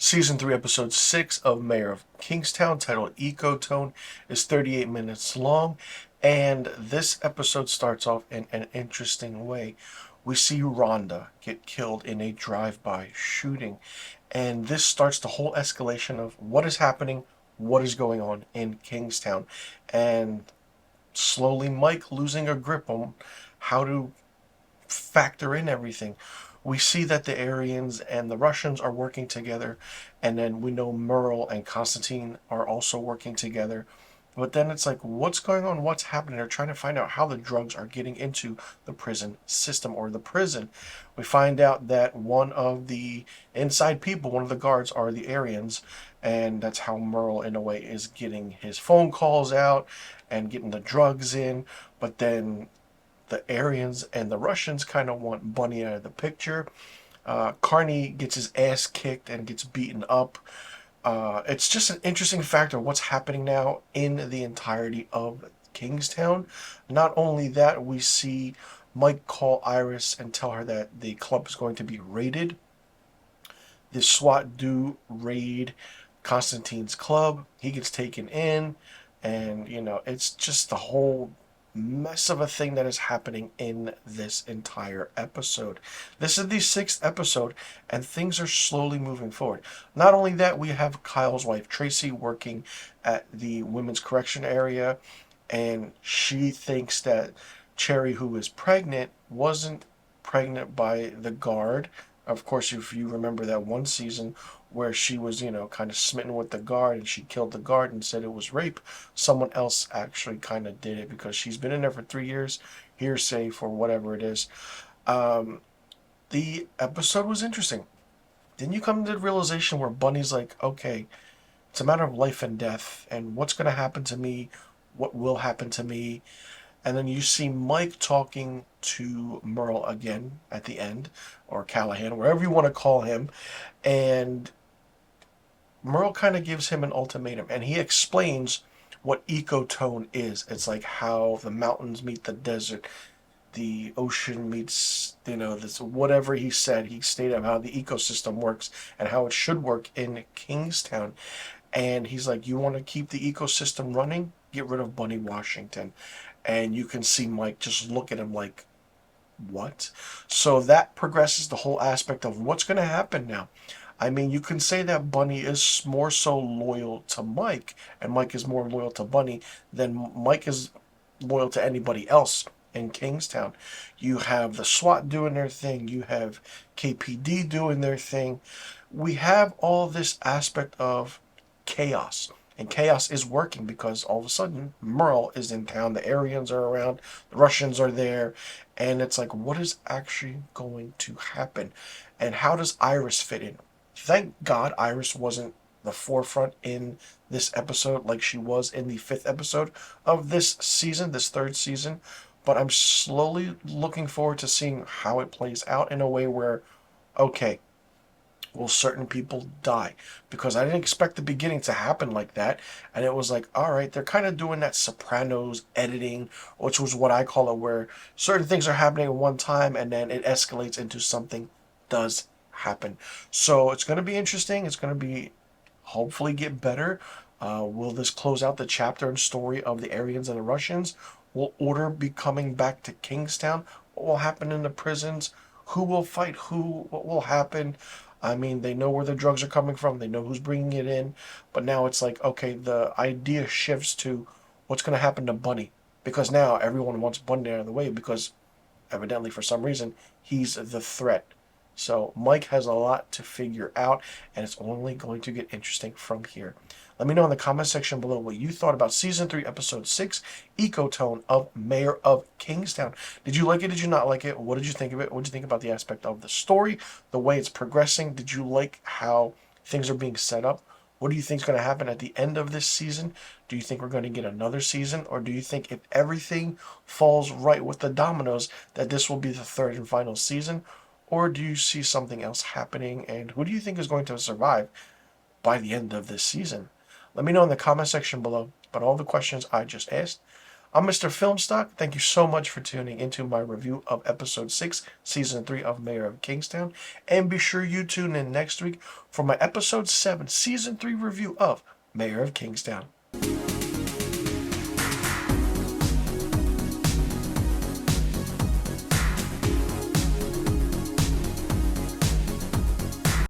Season 3, Episode 6 of Mayor of Kingstown, titled Ecotone, is 38 minutes long, and this episode starts off in an interesting way. We see Rhonda get killed in a drive-by shooting, and this starts the whole escalation of what is happening, what is going on in Kingstown, and slowly Mike losing a grip on how to factor in everything. We see that the Aryans and the Russians are working together, and then we know Merle and Constantine are also working together. But then it's like, what's going on? What's happening? They're trying to find out how the drugs are getting into the prison system or the prison. We find out that one of the inside people, one of the guards, are the Aryans, and that's how Merle, in a way, is getting his phone calls out and getting the drugs in. But then the Aryans and the Russians kind of want Bunny out of the picture. Carney gets his ass kicked and gets beaten up. It's just an interesting factor of what's happening now in the entirety of Kingstown. Not only that, we see Mike call Iris and tell her that the club is going to be raided. The SWAT do raid Constantine's club. He gets taken in, and it's just the whole mess of a thing that is happening in this entire episode. This is the sixth episode, and things are slowly moving forward. Not only that, we have Kyle's wife Tracy working at the women's correction area, and she thinks that Cherry, who is pregnant, wasn't pregnant by the guard. Of course, if you remember that one season where she was, kind of smitten with the guard and she killed the guard and said it was rape, someone else actually kind of did it because she's been in there for 3 years, hearsay for whatever it is. Um, the episode was interesting. Then you come to the realization where Bunny's like, okay, it's a matter of life and death, and what's going to happen to me, what will happen to me. And then you see Mike talking to Merle again at the end, or Callahan, wherever you want to call him. And Merle kind of gives him an ultimatum, and he explains what ecotone is. It's like how the mountains meet the desert, the ocean meets, this whatever he said. He stated how the ecosystem works and how it should work in Kingstown. And he's like, you want to keep the ecosystem running? Get rid of Bunny Washington. And you can see Mike just look at him like, what? So that progresses the whole aspect of what's going to happen now. I mean, you can say that Bunny is more so loyal to Mike, and Mike is more loyal to Bunny than Mike is loyal to anybody else in Kingstown. You have the SWAT doing their thing, you have KPD doing their thing. We have all this aspect of chaos. And chaos is working because all of a sudden Merle is in town, the Aryans are around, the Russians are there, and it's like, what is actually going to happen? And how does Iris fit in? Thank God Iris wasn't the forefront in this episode like she was in the fifth episode of this season, this third season. But I'm slowly looking forward to seeing how it plays out in a way where, okay, will certain people die? Because I didn't expect the beginning to happen like that. And it was like, all right, they're kind of doing that Sopranos editing, which was what I call it, where certain things are happening at one time and then it escalates into something does happen. So it's going to be interesting. It's going to be hopefully get better. Will this close out the chapter and story of the Aryans and the Russians? Will order be coming back to Kingstown? What will happen in the prisons? Who will fight who? What will happen? I mean, they know where the drugs are coming from. They know who's bringing it in. But now it's like, okay, the idea shifts to what's going to happen to Bunny. Because now everyone wants Bunny out of the way because evidently for some reason he's the threat. So Mike has a lot to figure out, and it's only going to get interesting from here. Let me know in the comment section below what you thought about Season 3, Episode 6, Ecotone of Mayor of Kingstown. Did you like it? Did you not like it? What did you think of it? What did you think about the aspect of the story, the way it's progressing? Did you like how things are being set up? What do you think is going to happen at the end of this season? Do you think we're going to get another season? Or do you think if everything falls right with the dominoes, that this will be the third and final season? Or do you see something else happening? And who do you think is going to survive by the end of this season? Let me know in the comment section below. But all the questions I just asked, I'm Mr. Filmstock. Thank you so much for tuning into my review of episode 6, season 3 of Mayor of Kingstown. And be sure you tune in next week for my episode 7, season 3 review of Mayor of Kingstown.